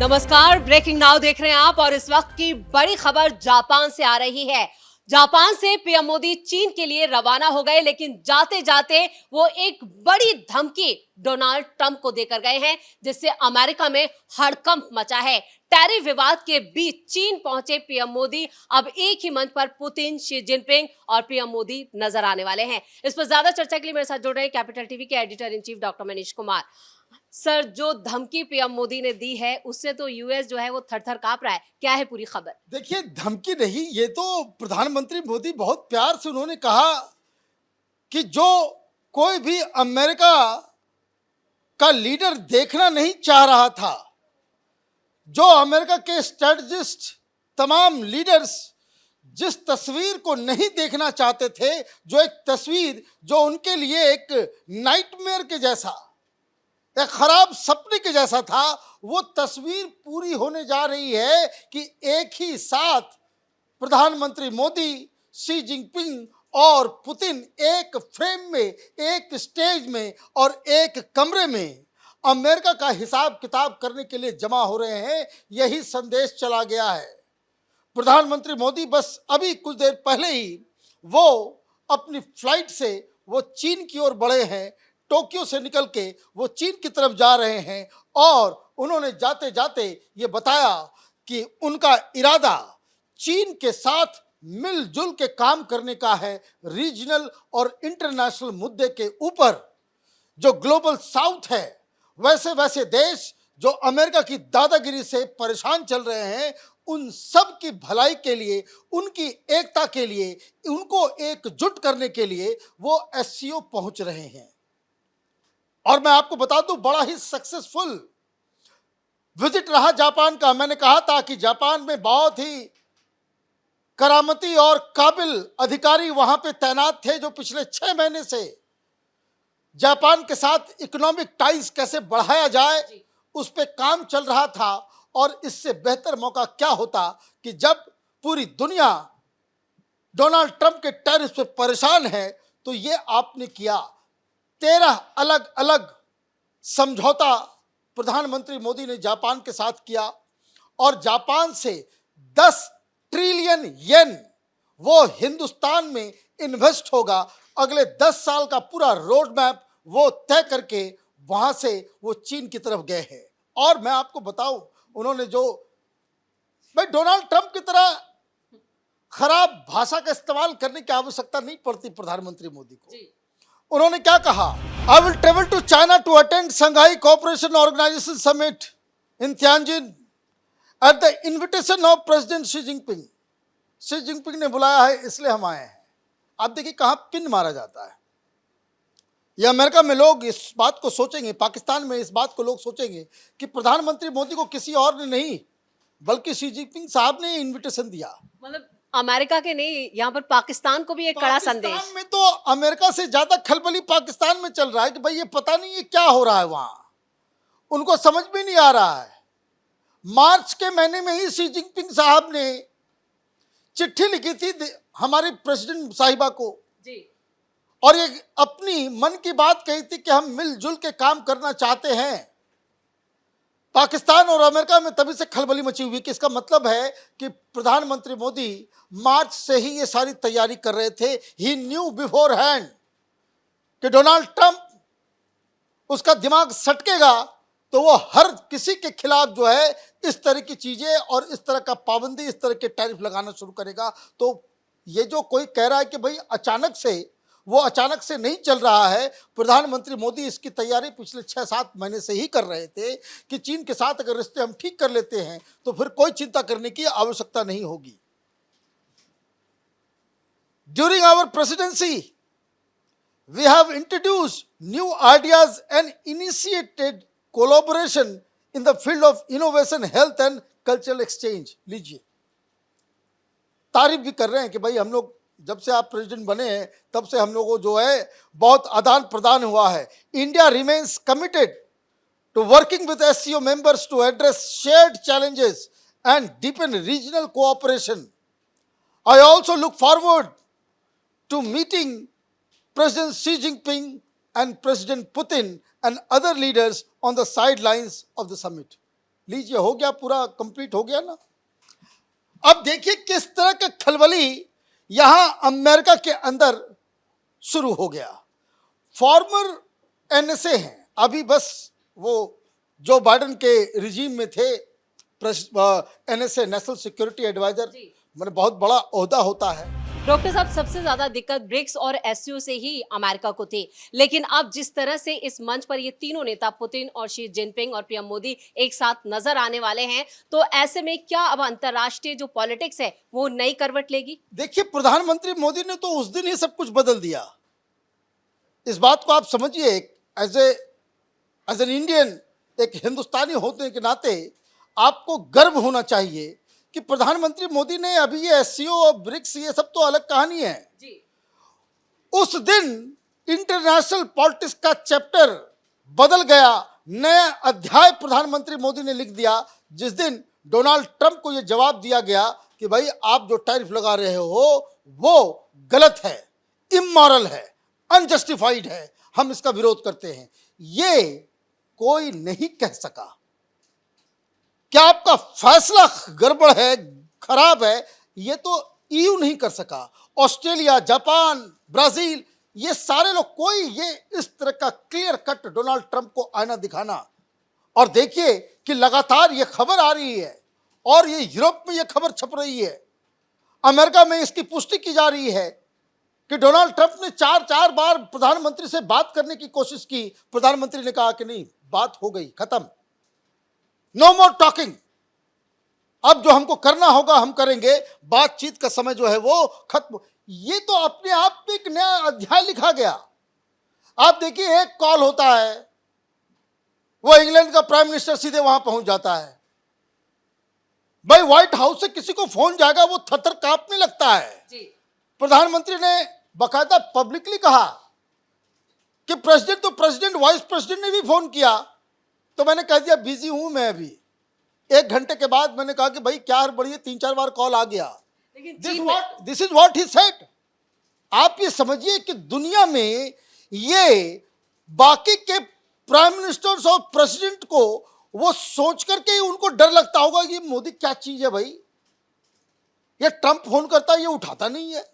नमस्कार, breaking now देख रहे हैं आप और इस वक्त की बड़ी खबर जापान से आ रही है। जापान से पीएम मोदी चीन के लिए रवाना हो गए, लेकिन जाते जाते वो एक बड़ी धमकी डोनाल्ड ट्रंप को देकर गए हैं, जिससे अमेरिका में हड़कंप मचा है। टैरिफ विवाद के बीच चीन पहुंचे पीएम मोदी अब एक ही मंच पर पुतिन, शी जिनपिंग और पीएम मोदी नजर आने वाले हैं। इस पर ज्यादा चर्चा के लिए मेरे साथ जुड़ रहे हैं कैपिटल टीवी के editor in chief doctor Manish Kumar. Sir, जो धमकी पीएम मोदी ने दी है उससे तो यूएस जो है वो थर-थर कांप रहा है। क्या है पूरी खबर? देखिए, धमकी नहीं, ये तो प्रधानमंत्री मोदी बहुत प्यार से उन्होंने कहा कि जो कोई भी अमेरिका का लीडर देखना नहीं चाह रहा था, जो अमेरिका के स्ट्रेटजिस्ट तमाम लीडर्स जिस तस्वीर को नहीं देखना चाहते थे, जो एक तस्वीर जो उनके लिए एक नाइटमेयर के जैसा, एक खराब सपने के जैसा था, वो तस्वीर पूरी होने जा रही है कि एक ही साथ प्रधानमंत्री मोदी, शी जिनपिंग और पुतिन एक फ्रेम में, एक स्टेज में और एक कमरे में अमेरिका का हिसाब किताब करने के लिए जमा हो रहे हैं। यही संदेश चला गया है। प्रधानमंत्री मोदी बस अभी कुछ देर पहले ही वो अपनी फ्लाइट से वो चीन की ओर बढ़े हैं। टोक्यो से निकल के वो चीन की तरफ जा रहे हैं और उन्होंने जाते जाते ये बताया कि उनका इरादा चीन के साथ मिलजुल के काम करने का है, रीजनल और इंटरनेशनल मुद्दे के ऊपर। जो ग्लोबल साउथ है, वैसे वैसे देश जो अमेरिका की दादागिरी से परेशान चल रहे हैं, उन सब की भलाई के लिए, उनकी एकता के लिए, उनको एकजुट करने के लिए वो एससीओ पहुंच रहे हैं। और मैं आपको बता दूं, बड़ा ही सक्सेसफुल विजिट रहा जापान का। मैंने कहा था कि जापान में बहुत ही करामती और काबिल अधिकारी वहां पे तैनात थे, जो पिछले 6 महीने से जापान के साथ इकोनॉमिक टाइज कैसे बढ़ाया जाए उस पे काम चल रहा था। और इससे बेहतर मौका क्या होता कि जब पूरी दुनिया डोनाल्ड ट्रंप के टैरिफ से परेशान है, तो ये आपने किया। 13 अलग अलग समझौता प्रधानमंत्री मोदी ने जापान के साथ किया और जापान से 10 ट्रिलियन येन वो हिंदुस्तान में इन्वेस्ट होगा। अगले 10 साल का पूरा रोड मैप वो तय करके वहां से वो चीन की तरफ गए हैं। और मैं आपको बताऊं, उन्होंने जो, भाई डोनाल्ड ट्रंप की तरह खराब भाषा का इस्तेमाल करने की आवश्यकता नहीं पड़ती प्रधानमंत्री मोदी को। उन्होंने क्या कहा? I will travel to China to attend Shanghai Cooperation Organisation summit in Tianjin at the invitation of President Xi Jinping. Xi Jinping ने बुलाया है, इसलिए हम आए हैं। आप देखिए कहां पिन मारा जाता है। ये अमेरिका में लोग इस बात को सोचेंगे, पाकिस्तान में इस बात को लोग सोचेंगे कि प्रधानमंत्री मोदी को किसी और ने नहीं, बल्कि शी जिनपिंग साहब ने इन्विटेशन दिया। मतलब अमेरिका के नहीं, यहाँ पर पाकिस्तान को भी एक कड़ा संदेश। पाकिस्तान में तो अमेरिका से ज्यादा खलबली पाकिस्तान में चल रहा है कि भाई ये पता नहीं ये क्या हो रहा है वहां, उनको समझ में नहीं आ रहा है। मार्च के महीने में ही शी जिनपिंग साहब ने चिट्ठी लिखी थी हमारी प्रेसिडेंट साहिबा को जी, और ये अपनी मन की बात कही थी कि हम मिलजुल के काम करना चाहते हैं। पाकिस्तान और अमेरिका में तभी से खलबली मची हुई कि इसका मतलब है कि प्रधानमंत्री मोदी मार्च से ही ये सारी तैयारी कर रहे थे। ही न्यू बिफोर हैंड कि डोनाल्ड ट्रंप, उसका दिमाग सटकेगा तो वो हर किसी के खिलाफ जो है इस तरह की चीजें और इस तरह का पाबंदी, इस तरह के टैरिफ लगाना शुरू करेगा। तो ये जो कोई कह रहा है कि भाई अचानक से, वो अचानक से नहीं चल रहा है। प्रधानमंत्री मोदी इसकी तैयारी पिछले 6-7 महीने से ही कर रहे थे कि चीन के साथ अगर रिश्ते हम ठीक कर लेते हैं तो फिर कोई चिंता करने की आवश्यकता नहीं होगी। During our presidency we have introduced new ideas and initiated collaboration in the field of innovation, health and cultural exchange। लीजिए, तारीफ भी कर रहे हैं कि भाई हम लोग जब से आप प्रेसिडेंट बने हैं तब से हम लोगों को जो है बहुत आदान प्रदान हुआ है। India remains committed to working with SCO members to address shared challenges and deepen regional cooperation. I also look forward to meeting President Xi Jinping and President Putin and other leaders on the sidelines of the summit। लीजिए, हो गया, पूरा complete हो गया ना। अब देखिए किस तरह का खलबली यहां अमेरिका के अंदर शुरू हो गया। फॉर्मर एनएसए हैं, अभी बस वो जो बाइडेन के रिजीम में थे, एनएसए नेशनल सिक्योरिटी एडवाइजर, जी। मैंने बहुत बड़ा ओहदा होता है। डॉक्टर साहब, सबसे ज्यादा दिक्कत ब्रिक्स और एससीओ से ही अमेरिका को थी, लेकिन अब जिस तरह से इस मंच पर ये तीनों नेता पुतिन और शी जिनपिंग और पीएम मोदी एक साथ नजर आने वाले हैं, तो ऐसे में क्या अब अंतर्राष्ट्रीय जो पॉलिटिक्स है वो नई करवट लेगी? देखिए, प्रधानमंत्री मोदी ने तो उस दिन ही सब कुछ बदल दिया। इस बात को आप समझिए, एज एन इंडियन, एक हिंदुस्तानी होने के नाते आपको गर्व होना चाहिए कि प्रधानमंत्री मोदी ने, अभी ये एससीओ और ब्रिक्स ये सब तो अलग कहानी है, जी। उस दिन इंटरनेशनल पॉलिटिक्स का चैप्टर बदल गया, नया अध्याय प्रधानमंत्री मोदी ने लिख दिया, जिस दिन डोनाल्ड ट्रंप को यह जवाब दिया गया कि भाई आप जो टैरिफ लगा रहे हो वो गलत है, इमोरल है, अनजस्टिफाइड है, हम इसका विरोध करते हैं। ये कोई नहीं कह सका। क्या आपका फैसला गड़बड़ है, खराब है, ये तो ईयू नहीं कर सका। ऑस्ट्रेलिया, जापान, ब्राजील, ये सारे लोग, कोई ये इस तरह का क्लियर कट डोनाल्ड ट्रंप को आईना दिखाना। और देखिए कि लगातार ये खबर आ रही है और ये यूरोप में ये खबर छप रही है, अमेरिका में इसकी पुष्टि की जा रही है कि डोनाल्ड ट्रंप ने चार बार प्रधानमंत्री से बात करने की कोशिश की, प्रधानमंत्री ने कहा कि नहीं, बात हो गई, खत्म, नो मोर टॉकिंग, अब जो हमको करना होगा हम करेंगे, बातचीत का समय जो है वो खत्म। ये तो अपने आप में एक नया अध्याय लिखा गया। आप देखिए, एक कॉल होता है, वो इंग्लैंड का प्राइम मिनिस्टर सीधे वहां पहुंच जाता है। भाई व्हाइट हाउस से किसी को फोन जाएगा वो थरथर कांपने लगता है। जी। प्रधानमंत्री ने बाकायदा पब्लिकली कहा कि प्रेसिडेंट तो प्रेसिडेंट, वाइस प्रेसिडेंट ने भी फोन किया, तो मैंने कह दिया बिजी हूं मैं अभी। 1 घंटे के बाद मैंने कहा कि भाई क्या हड़बड़ी है, 3-4 बार कॉल आ गया। लेकिन this is what he said. आप ये समझिए कि दुनिया में ये बाकी के प्राइम मिनिस्टर्स और प्रेसिडेंट को वो सोच करके ही उनको डर लगता होगा कि मोदी क्या चीज है भाई। ये ट्रंप फोन करता है, ये उठाता नहीं है,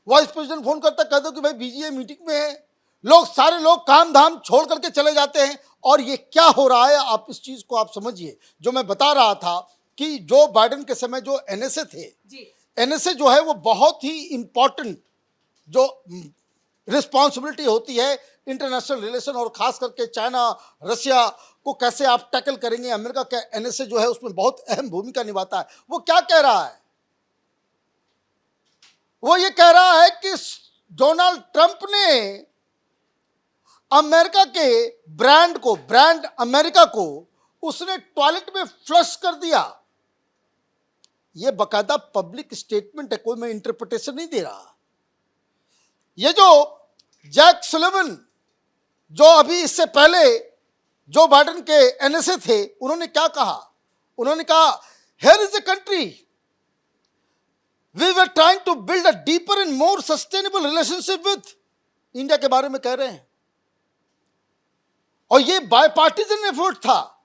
वाइस प्रेसिडेंट फोन करता है, कह दो कि भाई बिजी है, मीटिंग में है, लोग सारे लोग काम धाम छोड़ करके चले जाते हैं। और ये क्या हो रहा है, आप इस चीज को आप समझिए। जो मैं बता रहा था कि जो बाइडेन के समय जो एनएसए थे, एनएसए जो है वो बहुत ही इंपॉर्टेंट जो रिस्पॉन्सिबिलिटी होती है इंटरनेशनल रिलेशन, और खास करके चाइना, रशिया को कैसे आप टैकल करेंगे, अमेरिका का एनएसए जो है उसमें बहुत अहम भूमिका निभाता है। वो क्या कह रहा है, वो ये कह रहा है कि डोनाल्ड ट्रंप ने अमेरिका के ब्रांड अमेरिका को उसने टॉयलेट में फ्लश कर दिया। ये बकायदा पब्लिक स्टेटमेंट है, कोई मैं इंटरप्रिटेशन नहीं दे रहा। ये जो जैक सुलिवन, जो अभी इससे पहले जो बाइडेन के एनएसए थे, उन्होंने क्या कहा, उन्होंने कहा here is a country we were trying to build a deeper and more sustainable relationship with, India के बारे में कह रहे हैं। और ये बायपार्टीजन एफर्ट था,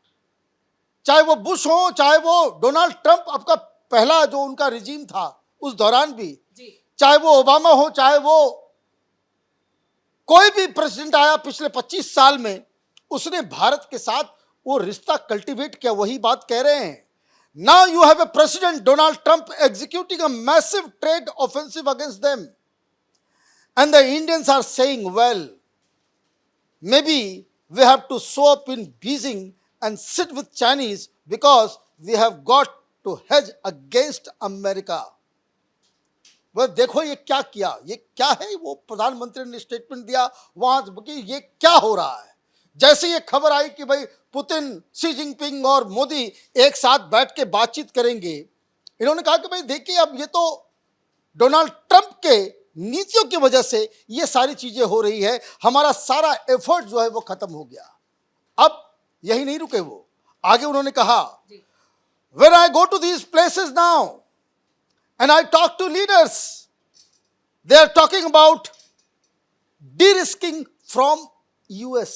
चाहे वो बुश हो, चाहे वो डोनाल्ड ट्रंप, आपका पहला जो उनका रिजीम था उस दौरान भी, चाहे वो ओबामा हो, चाहे वो कोई भी प्रेसिडेंट आया पिछले 25 साल में, उसने भारत के साथ वो रिश्ता कल्टीवेट किया। वही बात कह रहे हैं। Now you have a president Donald Trump executing a massive trade offensive against them, and the Indians are saying well, maybe we have to show up in Beijing and sit with Chinese because we have got to hedge against America. वह देखो ये क्या किया, ये क्या है, वो प्रधानमंत्री ने स्टेटमेंट दिया वहां कि ये क्या हो रहा है। जैसे ये खबर आई कि भाई पुतिन, शी जिनपिंग और मोदी एक साथ बैठ के बातचीत करेंगे, इन्होंने कहा कि भाई देखिए अब ये तो डोनाल्ड ट्रंप के नीतियों की वजह से ये सारी चीजें हो रही है, हमारा सारा एफर्ट जो है वो खत्म हो गया। अब यही नहीं रुके, वो आगे उन्होंने कहा when I go to these places now and I talk to leaders, they are talking about de-risking from US.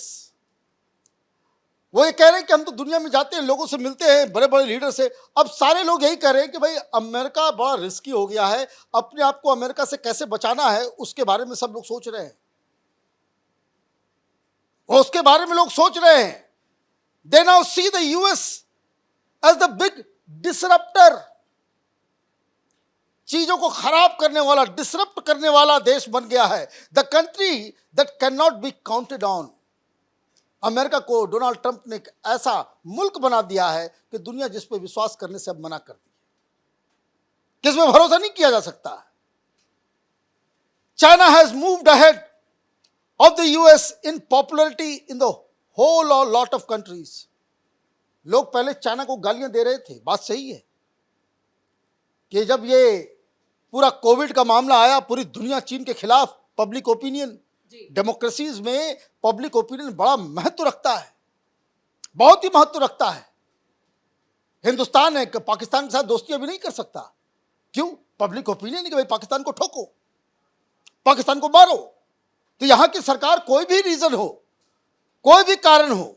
वो ये कह रहे हैं कि हम तो दुनिया में जाते हैं, लोगों से मिलते हैं, बड़े बड़े लीडर से। अब सारे लोग यही कह रहे हैं कि भाई अमेरिका बड़ा रिस्की हो गया है, अपने आप को अमेरिका से कैसे बचाना है उसके बारे में सब लोग सोच रहे हैं, और उसके बारे में लोग सोच रहे हैं। They now see the US as the big disruptor, चीजों को खराब करने वाला, डिसरप्ट करने वाला देश बन गया है। The country that can not be counted on. America को डोनाल्ड ट्रंप ने एक ऐसा मुल्क बना दिया है कि दुनिया जिस पे विश्वास करने से अब मना कर दी, किस पे भरोसा नहीं किया जा सकता। China has moved ahead of the US in popularity in the whole or lot of countries. लोग पहले चाइना को गालियां दे रहे थे, बात सही है कि जब ये पूरा कोविड का मामला आया, पूरी दुनिया चीन के खिलाफ, पब्लिक ओपिनियन, डेमोक्रेसीज में पब्लिक ओपिनियन बड़ा महत्व रखता है, बहुत ही महत्व रखता है। हिंदुस्तान है कि पाकिस्तान के साथ दोस्ती अभी नहीं कर सकता, क्यों? पब्लिक ओपिनियन है कि भाई पाकिस्तान को ठोको, पाकिस्तान को मारो। तो यहां की सरकार कोई भी रीजन हो, कोई भी कारण हो,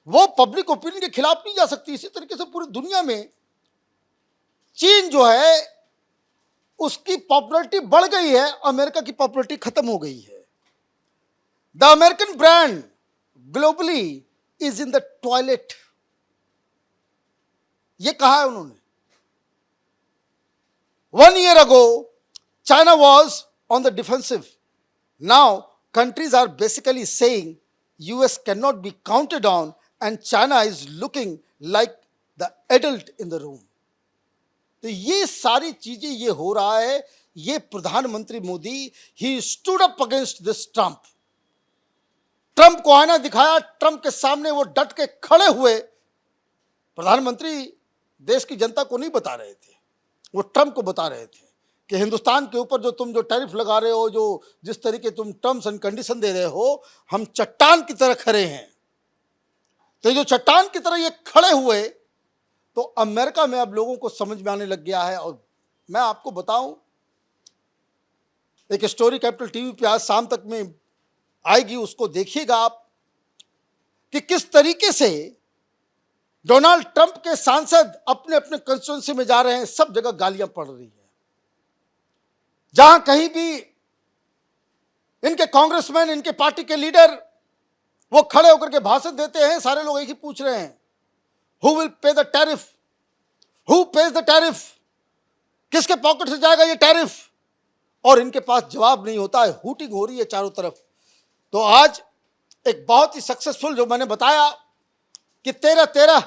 वो पब्लिक ओपिनियन के खिलाफ नहीं जा सकती। इसी तरीके से पूरी दुनिया में चीन जो है उसकी पॉपुलरिटी बढ़ गई है, अमेरिका की पॉपुलरिटी खत्म हो गई है। The American brand globally is in the toilet, ये कहा है उन्होंने। 1 year ago China was on the defensive. Now countries are basically saying US cannot be counted on and China is looking like the adult in the room. तो ये सारी चीजें ये हो रहा है, ये प्रधानमंत्री Modi he stood up against this Trump. Trump को आईना दिखाया, ट्रंप के सामने वो डट के खड़े हुए। प्रधानमंत्री देश की जनता को नहीं बता रहे थे, वो ट्रंप को बता रहे थे कि हिंदुस्तान के ऊपर जो तुम जो टैरिफ लगा रहे हो, जो जिस तरीके तुम टर्म्स एंड कंडीशन दे रहे हो, हम चट्टान की तरह खड़े हैं। तो जो चट्टान की तरह ये खड़े हुए, तो अमेरिका में अब लोगों को समझ में आने लग गया है। और मैं आपको बताऊं, एक स्टोरी कैपिटल टीवी पे आज शाम तक में आएगी, उसको देखिएगा आप कि किस तरीके से डोनाल्ड ट्रंप के सांसद अपने अपने कंस्टिट्यूएंसी में जा रहे हैं, सब जगह गालियां पड़ रही हैं। जहां कहीं भी इनके कांग्रेसमैन, इनके पार्टी के लीडर वो खड़े होकर के भाषण देते हैं, सारे लोग एक ही पूछ रहे हैं, who will pay the tariff, who page the tariff, किसके पॉकेट से जाएगा ये टैरिफ? और इनके पास जवाब नहीं होता है, हूटिंग हो रही है चारों तरफ। तो आज एक बहुत ही सक्सेसफुल, जो मैंने बताया कि 13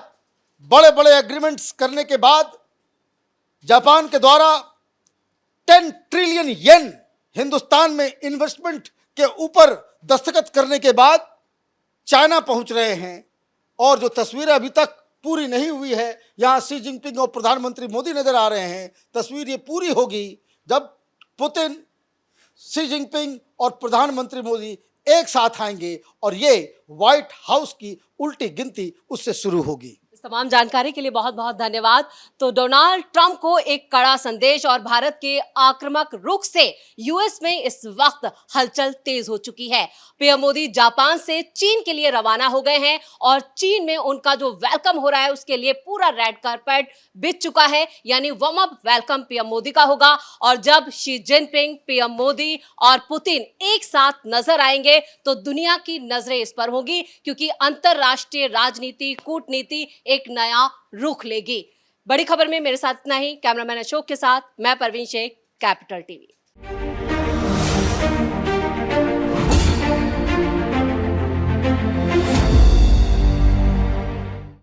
बड़े बड़े एग्रीमेंट्स करने के बाद जापान के द्वारा 10 ट्रिलियन येन हिंदुस्तान में इन्वेस्टमेंट के ऊपर दस्तखत करने के बाद चाइना पहुंच रहे हैं। और जो तस्वीरें अभी तक पूरी नहीं हुई है, यहां शी जिनपिंग और प्रधानमंत्री मोदी नजर आ रहे हैं। तस्वीर ये पूरी होगी जब पुतिन, शी जिनपिंग और प्रधानमंत्री मोदी एक साथ आएंगे और ये व्हाइट हाउस की उल्टी गिनती उससे शुरू होगी। तमाम जानकारी के लिए बहुत बहुत धन्यवाद। तो डोनाल्ड ट्रंप को एक कड़ा संदेश और भारत के आक्रामक रुख से यूएस में इस वक्त हलचल तेज हो चुकी है। पीएम मोदी जापान से चीन के लिए रवाना हो गए हैं और चीन में उनका जो वेलकम हो रहा है उसके लिए पूरा रेड कार्पेट बिछ चुका है, यानी warm up welcome PM Modi का होगा। और जब शी जिनपिंग, पीएम मोदी और पुतिन एक साथ नजर आएंगे तो दुनिया की नजरें इस पर होंगी, क्योंकि अंतरराष्ट्रीय राजनीति, कूटनीति एक नया रुख लेगी। बड़ी खबर में मेरे साथ इतना ही। कैमरामैन अशोक के साथ मैं परवीन शेख, कैपिटल टीवी।